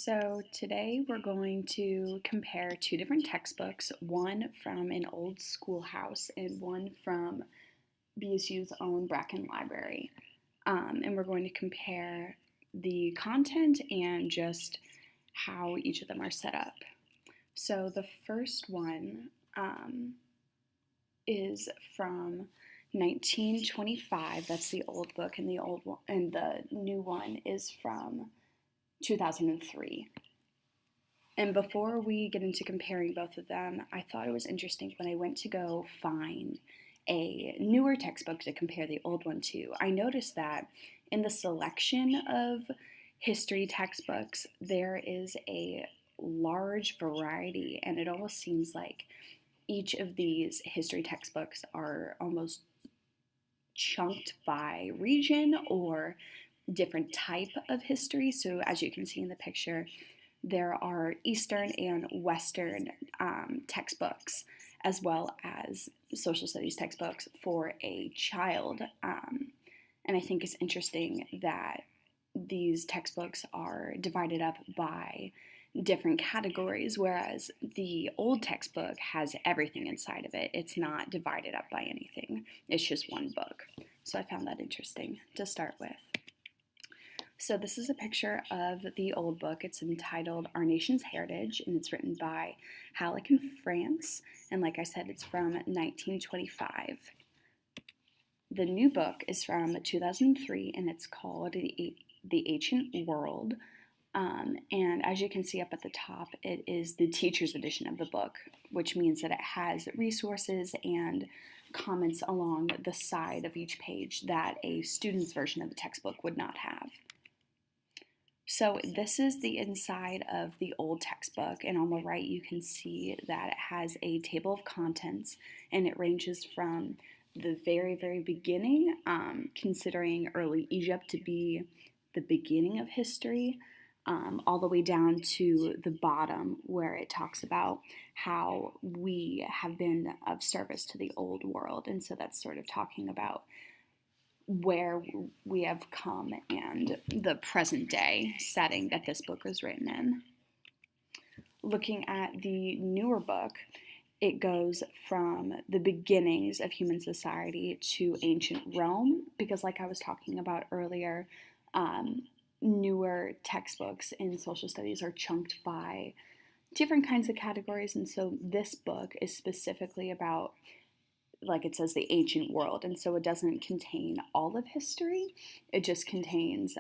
So today we're going to compare two different textbooks, one from an old schoolhouse and one from BSU's own Bracken Library. And we're going to compare the content and just how each of them are set up. So the first one is from 1925. That's the old book, and the new one is from 2003. And before we get into comparing both of them, I thought it was interesting when I went to go find a newer textbook to compare the old one to. I noticed that in the selection of history textbooks, there is a large variety, and it almost seems like each of these history textbooks are almost chunked by region or different type of history. So as you can see in the picture, there are Eastern and Western textbooks, as well as social studies textbooks for a child. And I think it's interesting that these textbooks are divided up by different categories, whereas the old textbook has everything inside of it. It's not divided up by anything. It's just one book. So I found that interesting to start with. So this is a picture of the old book. It's entitled Our Nation's Heritage, and it's written by Halleck and France. And like I said, it's from 1925. The new book is from 2003, and it's called The Ancient World. And as you can see up at the top, it is the teacher's edition of the book, which means that it has resources and comments along the side of each page that a student's version of the textbook would not have. So this is the inside of the old textbook, and on the right you can see that it has a table of contents, and it ranges from the very, very beginning, considering early Egypt to be the beginning of history, all the way down to the bottom where it talks about how we have been of service to the old world. And so that's sort of talking about where we have come and the present day setting that this book was written in. Looking at the newer book, it goes from the beginnings of human society to ancient Rome, because like I was talking about earlier, newer textbooks in social studies are chunked by different kinds of categories, and so this book is specifically about, like it says, the ancient world, and so it doesn't contain all of history. It just contains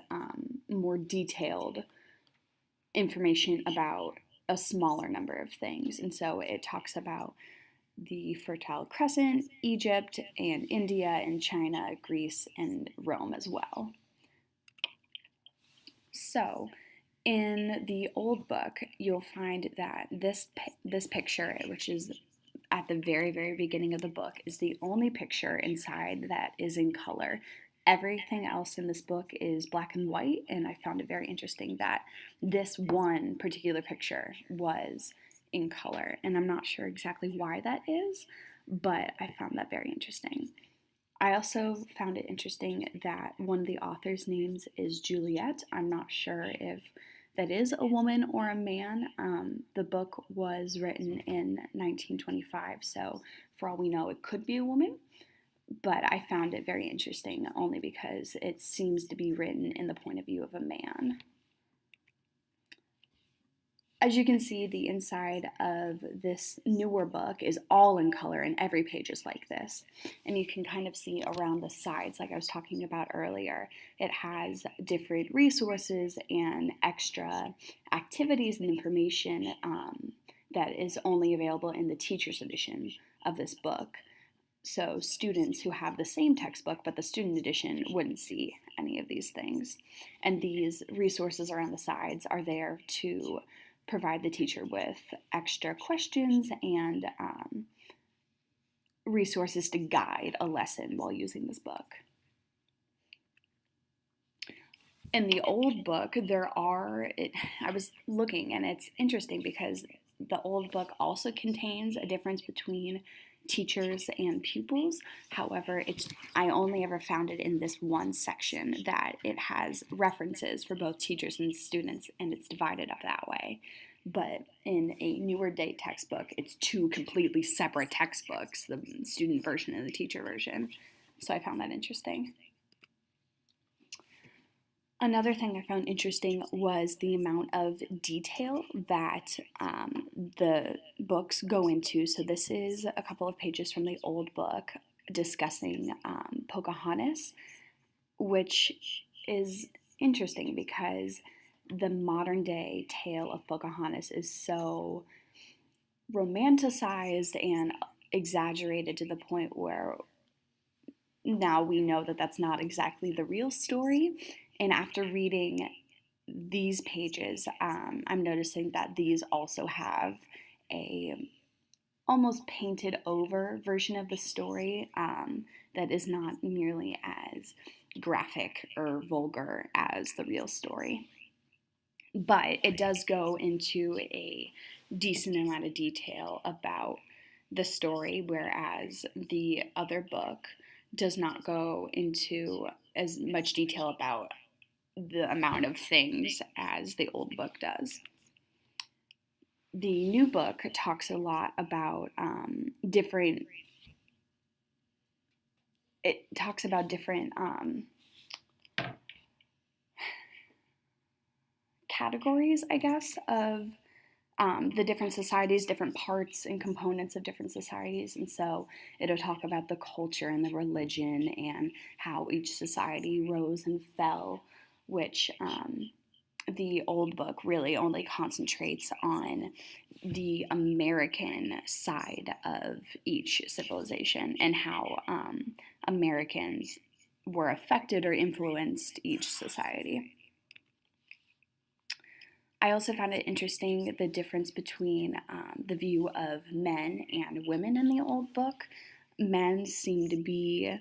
more detailed information about a smaller number of things, and so it talks about the Fertile Crescent, Egypt, and India, and China, Greece, and Rome as well. So in the old book, you'll find that this picture, which is at the very, very beginning of the book, is the only picture inside that is in color. Everything else in this book is black and white, and I found it very interesting that this one particular picture was in color, and I'm not sure exactly why that is, but I found that very interesting. I also found it interesting that one of the author's names is Juliet. I'm not sure if that is a woman or a man. The book was written in 1925, so for all we know, it could be a woman. But I found it very interesting only because it seems to be written in the point of view of a man. As you can see, the inside of this newer book is all in color, and every page is like this. And you can kind of see around the sides, like I was talking about earlier, it has different resources and extra activities and information that is only available in the teacher's edition of this book. So students who have the same textbook but the student edition wouldn't see any of these things. And these resources around the sides are there to provide the teacher with extra questions and resources to guide a lesson while using this book. In the old book, I was looking, and it's interesting because the old book also contains a difference between teachers and pupils. However, I only ever found it in this one section that it has references for both teachers and students, and it's divided up that way. But in a newer date textbook, it's two completely separate textbooks, the student version and the teacher version. So I found that interesting. Another thing I found interesting was the amount of detail that the books go into. So this is a couple of pages from the old book discussing Pocahontas, which is interesting because the modern day tale of Pocahontas is so romanticized and exaggerated to the point where now we know that that's not exactly the real story. And after reading these pages, I'm noticing that these also have a almost painted over version of the story that is not nearly as graphic or vulgar as the real story. But it does go into a decent amount of detail about the story, whereas the other book does not go into as much detail about the amount of things as the old book does. The new book talks a lot about different categories, I guess, of the different societies, different parts and components of different societies. And so it'll talk about the culture and the religion and how each society rose and fell, which the old book really only concentrates on the American side of each civilization and how Americans were affected or influenced each society. I also found it interesting the difference between the view of men and women in the old book. Men seem to be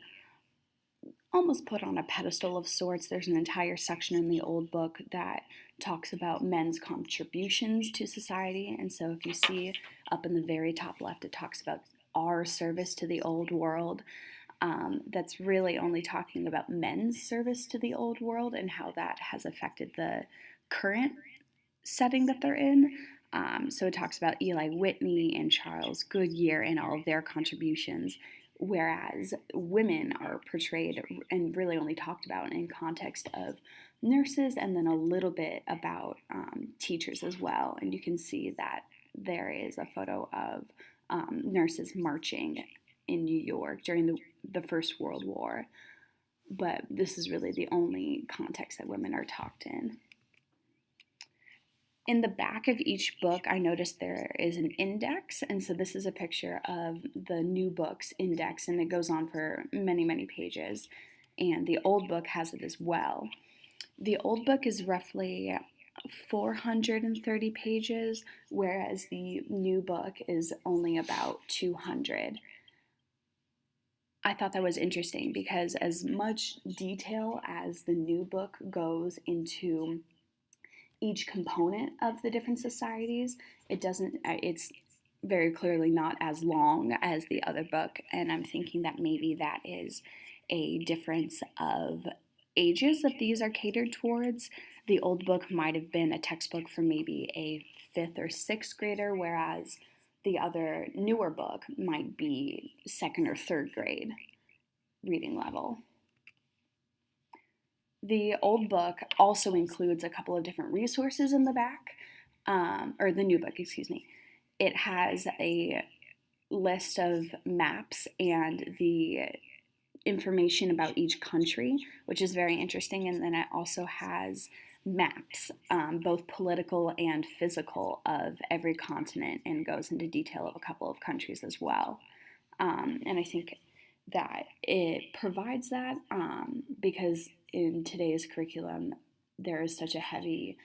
almost put on a pedestal of sorts. There's an entire section in the old book that talks about men's contributions to society. And so if you see up in the very top left, it talks about our service to the old world. That's really only talking about men's service to the old world and how that has affected the current setting that they're in. So it talks about Eli Whitney and Charles Goodyear and all of their contributions, whereas women are portrayed and really only talked about in context of nurses and then a little bit about teachers as well. And you can see that there is a photo of nurses marching in New York during the First World War. But this is really the only context that women are talked in. In the back of each book, I noticed there is an index, and so this is a picture of the new book's index, and it goes on for many, many pages, and the old book has it as well. The old book is roughly 430 pages, whereas the new book is only about 200. I thought that was interesting because as much detail as the new book goes into each component of the different societies, it's very clearly not as long as the other book, and I'm thinking that maybe that is a difference of ages that these are catered towards. The old book might have been a textbook for maybe a 5th or 6th grader, whereas the other newer book might be 2nd or 3rd grade reading level. The old book also includes a couple of different resources in the back, or the new book, excuse me. It has a list of maps and the information about each country, which is very interesting, and then it also has maps, both political and physical, of every continent and goes into detail of a couple of countries as well. And I think that it provides that because in today's curriculum, there is such a heavy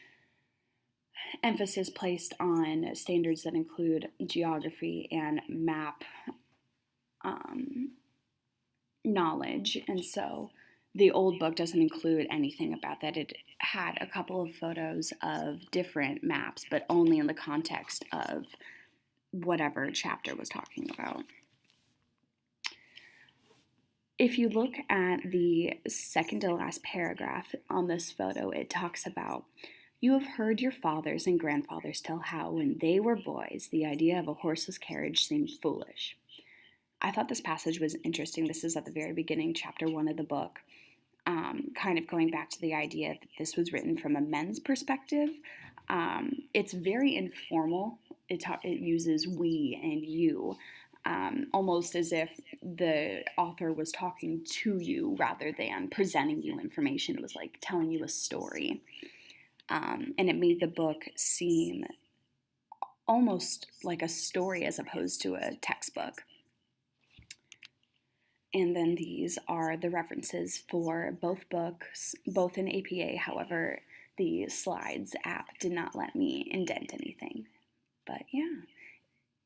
emphasis placed on standards that include geography and map knowledge. And so the old book doesn't include anything about that. It had a couple of photos of different maps, but only in the context of whatever chapter was talking about. If you look at the second to last paragraph on this photo, it talks about, "You have heard your fathers and grandfathers tell how, when they were boys, the idea of a horseless carriage seemed foolish." I thought this passage was interesting. This is at the very beginning, chapter 1 of the book, kind of going back to the idea that this was written from a men's perspective. It's very informal. It uses we and you, almost as if the author was talking to you rather than presenting you information. It was like telling you a story. And it made the book seem almost like a story as opposed to a textbook. And then these are the references for both books, both in APA. However, the slides app did not let me indent anything. But yeah.